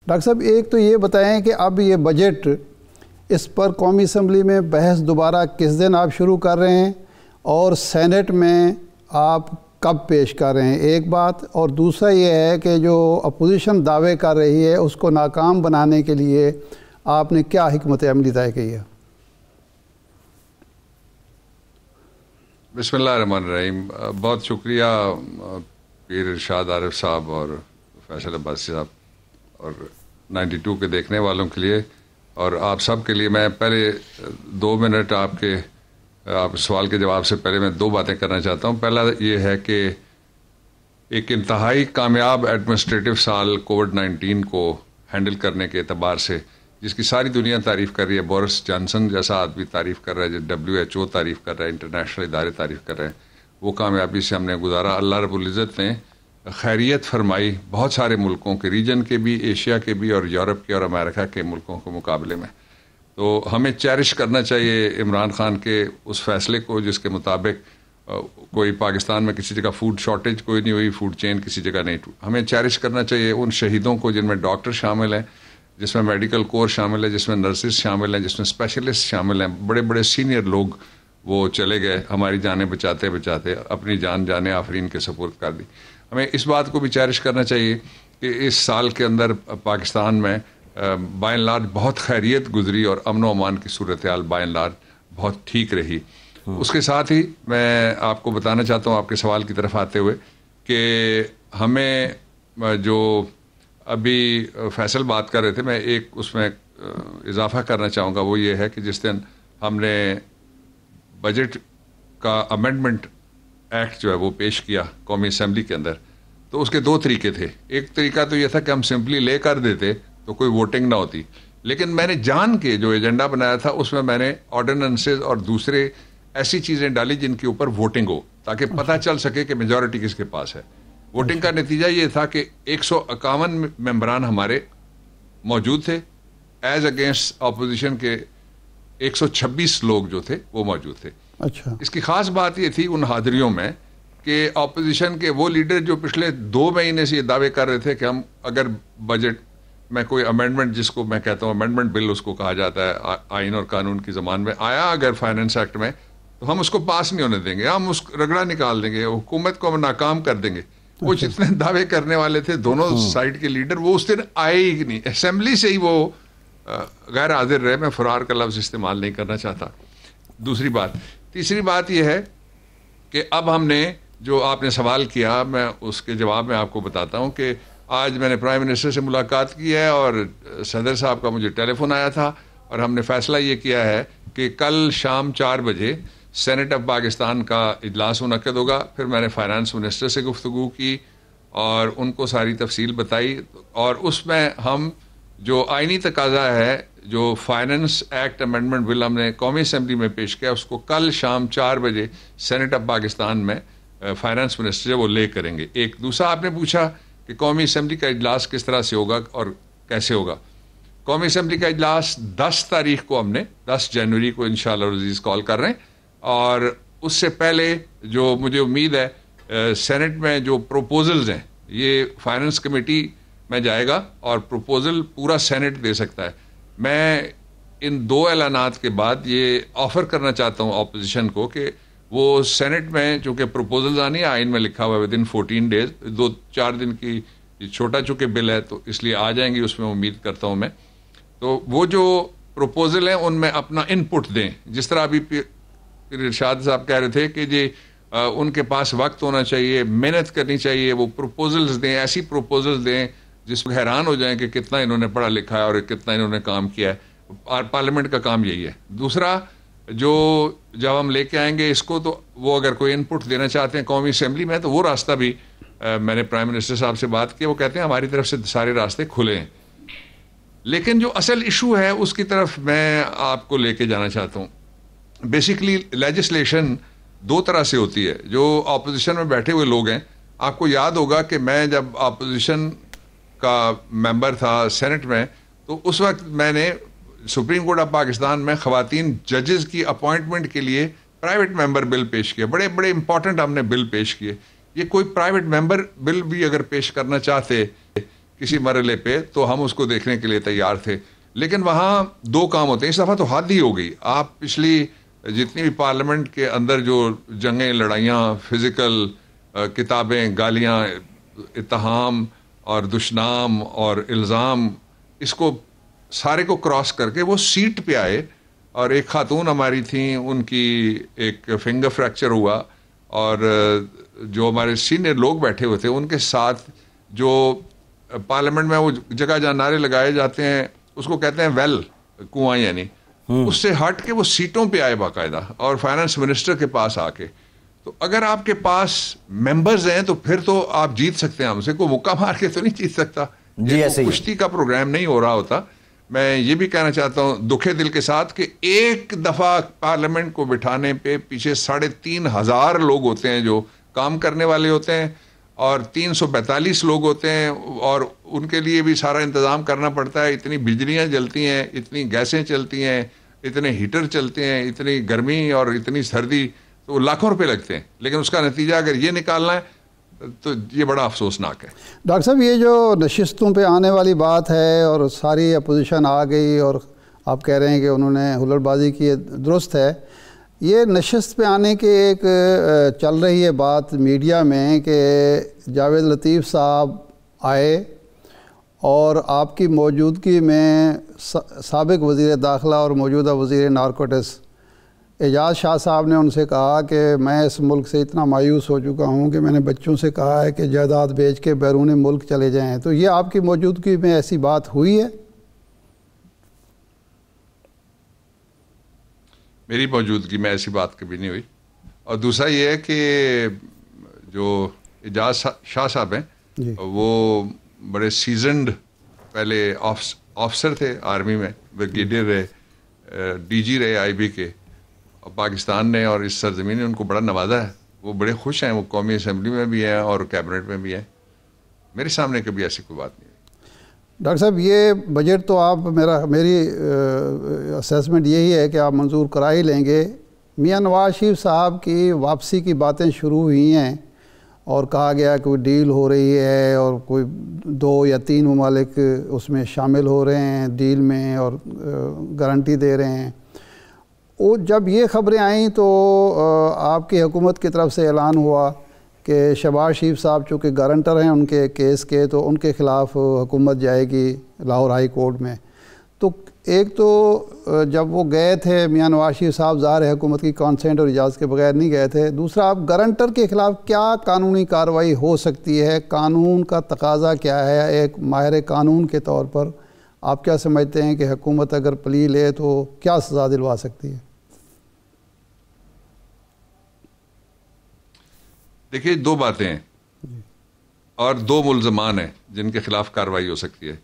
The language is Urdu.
ڈاکٹر صاحب ایک تو یہ بتائیں کہ اب یہ بجٹ اس پر قومی اسمبلی میں بحث دوبارہ کس دن آپ شروع کر رہے ہیں اور سینٹ میں آپ کب پیش کر رہے ہیں، ایک بات. اور دوسرا یہ ہے کہ جو اپوزیشن دعوے کر رہی ہے اس کو ناکام بنانے کے لیے آپ نے کیا حکمت عملی طے کی ہے؟ بسم اللہ الرحمن الرحیم. بہت شکریہ پیر ارشاد عارف صاحب اور فیصل عباسی صاحب اور 92 کے دیکھنے والوں کے لیے اور آپ سب کے لیے. میں پہلے 2 منٹ آپ سوال کے جواب سے پہلے میں 2 باتیں کرنا چاہتا ہوں. پہلا یہ ہے کہ ایک انتہائی کامیاب ایڈمنسٹریٹو سال کووڈ-19 کو ہینڈل کرنے کے اعتبار سے جس کی ساری دنیا تعریف کر رہی ہے، بورس جانسن جیسا آدمی تعریف کر رہا ہے، WHO تعریف کر رہا ہے، انٹرنیشنل ادارے تعریف کر رہے ہیں، وہ کامیابی سے ہم نے گزارا. اللہ رب العزت نے خیریت فرمائی بہت سارے ملکوں کے، ریجن کے بھی، ایشیا کے بھی اور یورپ کے اور امریکہ کے ملکوں کے مقابلے میں. تو ہمیں چیرش کرنا چاہیے عمران خان کے اس فیصلے کو جس کے مطابق کوئی پاکستان میں کسی جگہ فوڈ شارٹیج کوئی نہیں ہوئی، فوڈ چین کسی جگہ نہیں. ہمیں چیرش کرنا چاہیے ان شہیدوں کو جن میں ڈاکٹر شامل ہیں، جس میں میڈیکل کور شامل ہے، جس میں نرسز شامل ہیں، جس میں اسپیشلسٹ شامل ہیں. بڑے بڑے سینئر لوگ وہ چلے گئے، ہماری جانیں بچاتے بچاتے اپنی جانیں آفرین کے سپرد کر دی. ہمیں اس بات کو بھی چیرش کرنا چاہیے کہ اس سال کے اندر پاکستان میں بائی اینڈ لارج بہت خیریت گزری اور امن و امان کی صورتحال بائی اینڈ لارج بہت ٹھیک رہی. اس کے ساتھ ہی میں آپ کو بتانا چاہتا ہوں آپ کے سوال کی طرف آتے ہوئے کہ ہمیں جو ابھی فیصل بات کر رہے تھے، میں ایک اس میں اضافہ کرنا چاہوں گا. وہ یہ ہے کہ جس دن ہم نے بجٹ کا امینڈمنٹ ایکٹ جو ہے وہ پیش کیا قومی اسمبلی کے اندر، تو اس کے 2 طریقے تھے. ایک طریقہ تو یہ تھا کہ ہم سمپلی لے کر دیتے تو کوئی ووٹنگ نہ ہوتی، لیکن میں نے جان کے جو ایجنڈا بنایا تھا اس میں نے آرڈیننسز اور دوسرے ایسی چیزیں ڈالی جن کے اوپر ووٹنگ ہو، تاکہ پتہ چل سکے کہ میجورٹی کس کے پاس ہے. ووٹنگ کا نتیجہ یہ تھا کہ 151 ممبران ہمارے موجود تھے، ایز اگینسٹ اپوزیشن کے 126 لوگ جو تھے وہ موجود تھے. اچھا، اس کی خاص بات یہ تھی ان حاضریوں میں کہ اپوزیشن کے وہ لیڈر جو پچھلے 2 مہینے سے یہ دعوے کر رہے تھے کہ ہم اگر بجٹ میں کوئی امینڈمنٹ، جس کو میں کہتا ہوں امینڈمنٹ بل اس کو کہا جاتا ہے آئین اور قانون کی زبان میں، آیا اگر فائننس ایکٹ میں تو ہم اس کو پاس نہیں ہونے دیں گے، ہم اس رگڑا نکال دیں گے، حکومت کو ہم ناکام کر دیں گے. وہ جتنے دعوے کرنے والے تھے دونوں سائڈ کے لیڈر وہ اس دن آئے ہی نہیں، اسمبلی سے ہی وہ غیر حاضر رہے. میں فرار کا لفظ استعمال نہیں کرنا چاہتا. دوسری بات. تیسری بات یہ ہے کہ اب ہم نے جو آپ نے سوال کیا، میں اس کے جواب میں آپ کو بتاتا ہوں کہ آج میں نے پرائم منسٹر سے ملاقات کی ہے اور صدر صاحب کا مجھے ٹیلی فون آیا تھا اور ہم نے فیصلہ یہ کیا ہے کہ کل شام 4 بجے سینٹ آف پاکستان کا اجلاس منعقد ہوگا. پھر میں نے فائنانس منسٹر سے گفتگو کی اور ان کو ساری تفصیل بتائی اور اس میں ہم جو آئینی تقاضا ہے، جو فائننس ایکٹ امینڈمنٹ بل ہم نے قومی اسمبلی میں پیش کیا، اس کو کل شام 4 بجے سینٹ آف پاکستان میں فائنانس منسٹر وہ لے کریں گے. ایک دوسرا آپ نے پوچھا کہ قومی اسمبلی کا اجلاس کس طرح سے ہوگا اور کیسے ہوگا. قومی اسمبلی کا اجلاس 10 تاریخ کو ہم نے 10 جنوری کو انشاءاللہ العزیز کال کر رہے ہیں اور اس سے پہلے جو مجھے امید ہے سینٹ میں جو پروپوزلز ہیں یہ فائننس کمیٹی میں جائے گا اور پروپوزل پورا سینٹ دے سکتا ہے. میں ان 2 اعلانات کے بعد یہ آفر کرنا چاہتا ہوں اپوزیشن کو کہ وہ سینٹ میں چونکہ پروپوزلز آنی ہے، آئین میں لکھا ہوا ہے ودن 14 ڈیز، 2-4 دن کی چھوٹا چونکہ بل ہے تو اس لیے آ جائیں گی، اس میں امید کرتا ہوں میں. تو وہ جو پروپوزل ہیں ان میں اپنا ان پٹ دیں، جس طرح ابھی ارشاد صاحب کہہ رہے تھے کہ جی ان کے پاس وقت ہونا چاہیے، محنت کرنی چاہیے، وہ پروپوزلز دیں، ایسی پروپوزلز دیں جس کو حیران ہو جائیں کہ کتنا انہوں نے پڑھا لکھا ہے اور کتنا انہوں نے کام کیا ہے. پارلیمنٹ کا کام یہی ہے. دوسرا جو جب ہم لے کے آئیں گے اس کو تو وہ اگر کوئی ان پٹ دینا چاہتے ہیں قومی اسمبلی میں تو وہ راستہ بھی میں نے پرائم منسٹر صاحب سے بات کی، وہ کہتے ہیں ہماری طرف سے سارے راستے کھلے ہیں. لیکن جو اصل ایشو ہے اس کی طرف میں آپ کو لے کے جانا چاہتا ہوں. بیسیکلی لیجسلیشن 2 طرح سے ہوتی ہے. جو اپوزیشن میں بیٹھے ہوئے لوگ ہیں، آپ کو یاد ہوگا کہ میں جب اپوزیشن کا ممبر تھا سینٹ میں تو اس وقت میں نے سپریم کورٹ آف پاکستان میں خواتین ججز کی اپوائنٹمنٹ کے لیے پرائیویٹ ممبر بل پیش کیا. بڑے بڑے امپورٹنٹ ہم نے بل پیش کیے. یہ کوئی پرائیویٹ ممبر بل بھی اگر پیش کرنا چاہتے کسی مرحلے پہ تو ہم اس کو دیکھنے کے لیے تیار تھے. لیکن وہاں دو کام ہوتے ہیں. اس دفعہ تو حد ہی ہو گئی. آپ پچھلی جتنی بھی پارلیمنٹ کے اندر جو جنگیں, لڑائیاں, فزیکل کتابیں, گالیاں, اتہام اور دشنام اور الزام, اس کو سارے کو کراس کر کے وہ سیٹ پہ آئے. اور ایک خاتون ہماری تھیں, ان کی ایک فنگر فریکچر ہوا, اور جو ہمارے سینئر لوگ بیٹھے ہوئے تھے ان کے ساتھ جو پارلیمنٹ میں وہ جگہ جہاں نعرے لگائے جاتے ہیں اس کو کہتے ہیں ویل, کنواں, یعنی اس سے ہٹ کے وہ سیٹوں پہ آئے باقاعدہ, اور فائنانس منسٹر کے پاس آ کے. تو اگر آپ کے پاس ممبرز ہیں تو پھر تو آپ جیت سکتے ہیں ہم سے, کوئی مکہ مار کے تو نہیں جیت سکتا. یہ کشتی کا پروگرام نہیں ہو رہا ہوتا. میں یہ بھی کہنا چاہتا ہوں دکھے دل کے ساتھ کہ ایک دفعہ پارلیمنٹ کو بٹھانے پہ پیچھے 3,500 لوگ ہوتے ہیں جو کام کرنے والے ہوتے ہیں, اور 342 لوگ ہوتے ہیں, اور ان کے لیے بھی سارا انتظام کرنا پڑتا ہے. اتنی بجلیاں جلتی ہیں, اتنی گیسیں چلتی ہیں, اتنے ہیٹر چلتے ہیں, اتنی گرمی اور اتنی سردی, تو لاکھوں روپے لگتے ہیں. لیکن اس کا نتیجہ اگر یہ نکالنا ہے تو یہ بڑا افسوسناک ہے. ڈاکٹر صاحب, یہ جو نشستوں پہ آنے والی بات ہے اور ساری اپوزیشن آ گئی اور آپ کہہ رہے ہیں کہ انہوں نے ہلڑ بازی کی, درست ہے. یہ نشست پہ آنے کے ایک چل رہی ہے بات میڈیا میں کہ جاوید لطیف صاحب آئے اور آپ کی موجودگی میں سابق وزیر داخلہ اور موجودہ وزیر نارکوٹکس اعجاز شاہ صاحب نے ان سے کہا کہ میں اس ملک سے اتنا مایوس ہو چکا ہوں کہ میں نے بچوں سے کہا ہے کہ جائیداد بیچ کے بیرون ملک چلے جائیں. تو یہ آپ کی موجودگی میں ایسی بات ہوئی ہے؟ میری موجودگی میں ایسی بات کبھی نہیں ہوئی. اور دوسرا یہ ہے کہ جو اعجاز شاہ صاحب ہیں وہ بڑے سیزنڈ پہلے آفسر تھے آرمی میں, بریگیڈیئر رہے, ڈی جی رہے آئی بی کے. پاکستان نے اور اس سرزمین نے ان کو بڑا نوازا ہے. وہ بڑے خوش ہیں, وہ قومی اسمبلی میں بھی ہیں اور کیبنٹ میں بھی ہیں. میرے سامنے کبھی ایسی کوئی بات نہیں. ڈاکٹر صاحب, یہ بجٹ تو آپ میری اسیسمنٹ یہی ہے کہ آپ منظور کرا ہی لیں گے. میاں نواز شریف صاحب کی واپسی کی باتیں شروع ہوئی ہیں اور کہا گیا کہ کوئی ڈیل ہو رہی ہے اور کوئی 2 یا 3 ممالک اس میں شامل ہو رہے ہیں ڈیل میں اور گارنٹی دے رہے ہیں. وہ جب یہ خبریں آئیں تو آپ کی حکومت کی طرف سے اعلان ہوا کہ شہباز شریف صاحب چونکہ گارنٹر ہیں ان کے کیس کے, تو ان کے خلاف حکومت جائے گی لاہور ہائی کورٹ میں. تو ایک تو جب وہ گئے تھے میاں نواز شریف صاحب, ظاہر ہے حکومت کی کانسینٹ اور اجازت کے بغیر نہیں گئے تھے. دوسرا, آپ گارنٹر کے خلاف کیا قانونی کارروائی ہو سکتی ہے؟ قانون کا تقاضا کیا ہے؟ ایک ماہر قانون کے طور پر آپ کیا سمجھتے ہیں کہ حکومت اگر پلی لے تو کیا سزا دلوا سکتی ہے؟ دیکھیے, 2 باتیں ہیں اور 2 ملزمان ہیں جن کے خلاف کارروائی ہو سکتی ہے.